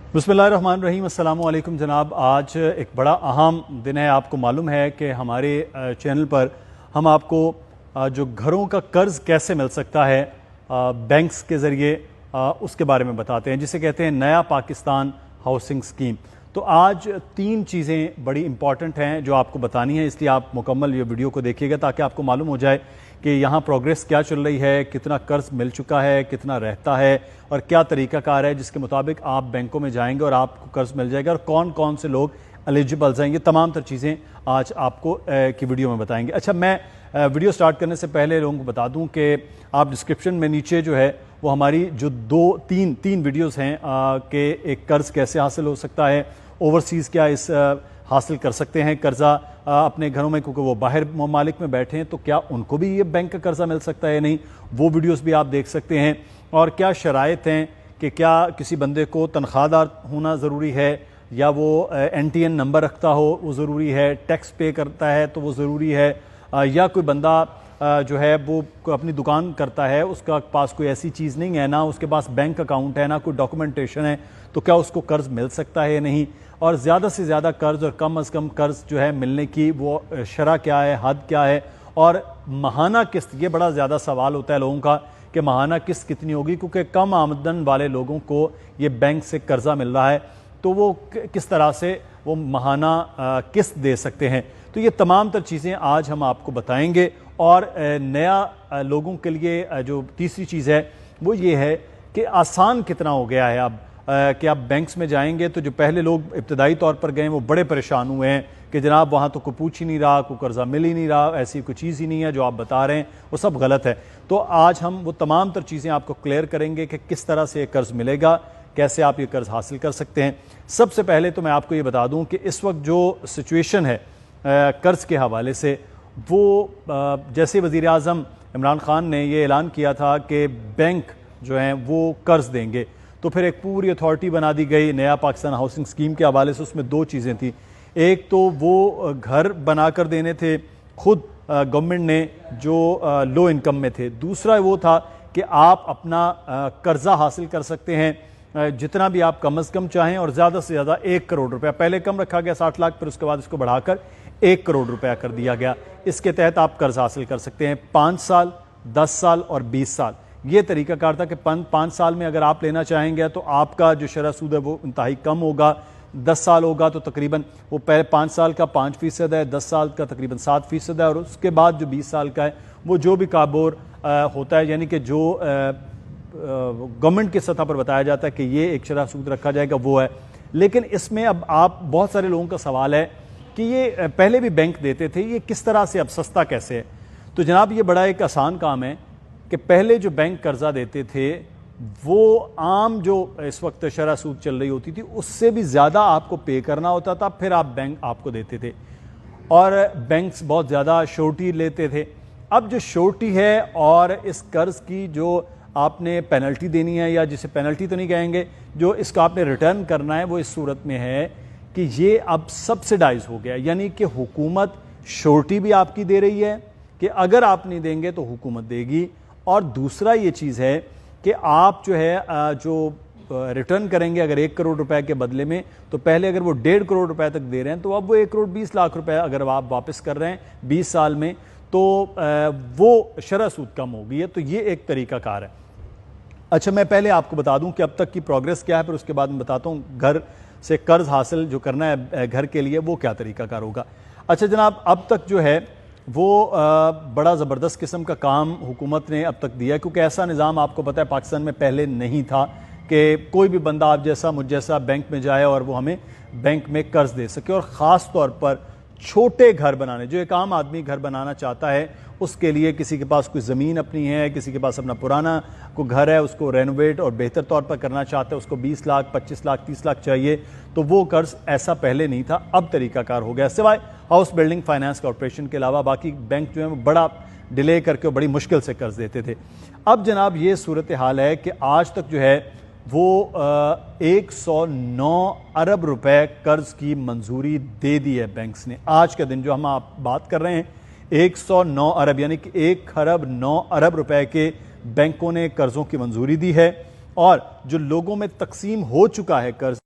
बिस्मिल्लाहिर्रहमानिर्रहीम। अस्सलाम वालेकुम जनाब। आज एक बड़ा अहम दिन है। आपको मालूम है कि हमारे चैनल पर हम आपको जो घरों का कर्ज़ कैसे मिल सकता है बैंक्स के ज़रिए उसके बारे में बताते हैं, जिसे कहते हैं नया पाकिस्तान हाउसिंग स्कीम। तो आज तीन चीज़ें बड़ी इंपॉर्टेंट हैं जो आपको बतानी है, इसलिए आप मुकम्मल ये वीडियो को देखिएगा ताकि आपको मालूम हो जाए कि यहाँ प्रोग्रेस क्या चल रही है, कितना कर्ज मिल चुका है, कितना रहता है और क्या तरीक़ाकार है जिसके मुताबिक आप बैंकों में जाएंगे और आपको कर्ज मिल जाएगा, और कौन कौन से लोग एलिजिबल्स हैं। ये तमाम तर चीज़ें आज आपको की वीडियो में बताएंगे। अच्छा, मैं वीडियो स्टार्ट करने से पहले लोगों को बता दूं कि आप डिस्क्रिप्शन में नीचे जो है वो हमारी जो तीन वीडियोस हैं कि एक कर्ज़ कैसे हासिल हो सकता है, ओवरसीज़ क्या इस हासिल कर सकते हैं कर्ज़ा अपने घरों में, क्योंकि वो बाहर ममालिक में बैठे हैं तो क्या उनको भी ये बैंक का कर्ज़ा मिल सकता है या नहीं, वो वीडियोस भी आप देख सकते हैं। और क्या शराइत हैं कि क्या किसी बंदे को तनख्वाहदार होना ज़रूरी है, या वो NTN नंबर रखता हो वो ज़रूरी है, टैक्स पे करता है तो वो ज़रूरी है, या कोई बंदा जो है वो अपनी दुकान करता है, उसका पास कोई ऐसी चीज़ नहीं है, ना उसके पास बैंक अकाउंट है, ना कोई डॉक्यूमेंटेशन है, तो क्या उसको कर्ज़ मिल सकता है या नहीं। और ज़्यादा से ज़्यादा कर्ज़ और कम अज़ कम कर्ज़ जो है मिलने की वो शरह क्या है, हद क्या है, और माहाना किस्त, ये बड़ा ज़्यादा सवाल होता है लोगों का कि माहाना किस्त कितनी होगी, क्योंकि कम आमदन वाले लोगों को ये बैंक से कर्ज़ा मिल रहा है तो वो किस तरह से वो माहाना किस्त दे सकते हैं। तो ये तमाम तर चीज़ें आज हम आपको बताएंगे। और नया लोगों के लिए जो तीसरी चीज़ है वो ये है कि आसान कितना हो गया है अब कि आप बैंक्स में जाएंगे तो जो पहले लोग इब्तदाई तौर पर गए वो बड़े परेशान हुए हैं कि जनाब वहाँ तो कोई पूछ ही नहीं रहा, कोई कर्ज़ा मिल ही नहीं रहा, ऐसी कोई चीज़ ही नहीं है, जो आप बता रहे हैं वो सब गलत है। तो आज हम वो तमाम तर चीज़ें आपको क्लियर करेंगे कि किस तरह से ये कर्ज़ मिलेगा, कैसे आप ये कर्ज़ हासिल कर सकते हैं। सबसे पहले तो मैं आपको ये बता दूं कि इस वक्त जो सिचुएशन है कर्ज़ के हवाले से, वो जैसे वज़ीर आज़म इमरान खान ने ये ऐलान किया था कि बैंक जो हैं वो कर्ज़ देंगे, तो फिर एक पूरी अथॉरिटी बना दी गई नया पाकिस्तान हाउसिंग स्कीम के हवाले से। उसमें दो चीज़ें थी, एक तो वो घर बना कर देने थे खुद गवर्नमेंट ने जो लो इनकम में थे, दूसरा वो था कि आप अपना कर्ज़ा हासिल कर सकते हैं जितना भी आप कम अज़ कम चाहें, और ज़्यादा से ज़्यादा 1 करोड़ रुपया। पहले कम रखा गया 60 लाख, फिर उसके बाद इसको बढ़ाकर 1 करोड़ रुपया कर दिया गया। इसके तहत आप कर्ज़ हासिल कर सकते हैं 5 साल, 10 साल और 20 साल। ये तरीक़ाकार था कि 5 साल में अगर आप लेना चाहेंगे तो आपका जो शरह सूद है वो इंतहाई कम होगा, 10 साल होगा तो तकरीबन वो पहले 5 साल का 5% है, 10 साल का तकरीबन 7% है, और उसके बाद जो 20 साल का है वो जो भी काबोर होता है, यानी कि जो गवर्नमेंट की सतह पर बताया जाता है कि ये एक शरह सूद रखा जाएगा वो है। लेकिन इसमें अब आप बहुत सारे लोगों का सवाल है कि ये पहले भी बैंक देते थे, ये किस तरह से अब सस्ता कैसे है। तो जनाब ये बड़ा एक आसान काम है कि पहले जो बैंक कर्जा देते थे वो आम जो इस वक्त शरह सूद चल रही होती थी उससे भी ज़्यादा आपको पे करना होता था, फिर आप बैंक आपको देते थे, और बैंक्स बहुत ज़्यादा श्योरिटी लेते थे। अब जो श्योरिटी है और इस कर्ज़ की जो आपने पेनल्टी देनी है, या जिसे पेनल्टी तो नहीं कहेंगे, जो इसका आपने रिटर्न करना है, वो इस सूरत में है कि ये अब सब्सिडाइज हो गया, यानी कि हुकूमत श्योरिटी भी आपकी दे रही है कि अगर आप नहीं देंगे तो हुकूमत देगी, और दूसरा ये चीज़ है कि आप जो है जो रिटर्न करेंगे अगर 1 करोड़ रुपए के बदले में, तो पहले अगर वो 1.5 करोड़ रुपए तक दे रहे हैं तो अब वो 1 करोड़ 20 लाख रुपए अगर आप वापस कर रहे हैं 20 साल में, तो वो शरह सूद कम हो गई है। तो ये एक तरीका कार है। अच्छा, मैं पहले आपको बता दूं कि अब तक की प्रोग्रेस क्या है, फिर उसके बाद मैं बताता हूं घर से कर्ज हासिल जो करना है घर के लिए वो क्या तरीका कार होगा। अच्छा जनाब, अब तक जो है वो बड़ा ज़बरदस्त किस्म का काम हुकूमत ने अब तक दिया है, क्योंकि ऐसा निज़ाम आपको पता है पाकिस्तान में पहले नहीं था कि कोई भी बंदा आप जैसा मुझ जैसा बैंक में जाए और वो हमें बैंक में कर्ज दे सके। और ख़ास तौर पर छोटे घर बनाने, जो एक आम आदमी घर बनाना चाहता है उसके लिए, किसी के पास कोई ज़मीन अपनी है, किसी के पास अपना पुराना कोई घर है, उसको रेनोवेट और बेहतर तौर पर करना चाहता है, उसको 20 लाख 25 लाख 30 लाख चाहिए, तो वो कर्ज ऐसा पहले नहीं था, अब तरीकाकार हो गया। सिवाय हाउस बिल्डिंग फाइनेंस कॉरपोरेशन के अलावा बाकी बैंक जो है वो बड़ा डिले करके बड़ी मुश्किल से कर्ज देते थे। अब जनाब ये सूरत हाल है कि आज तक जो है वो 109 अरब रुपए कर्ज की मंजूरी दे दी है बैंक्स ने। आज के दिन जो हम आप बात कर रहे हैं 109 अरब यानी कि 1 खरब 9 अरब रुपए के बैंकों ने कर्जों की मंजूरी दी है, और जो लोगों में तकसीम हो चुका है कर्ज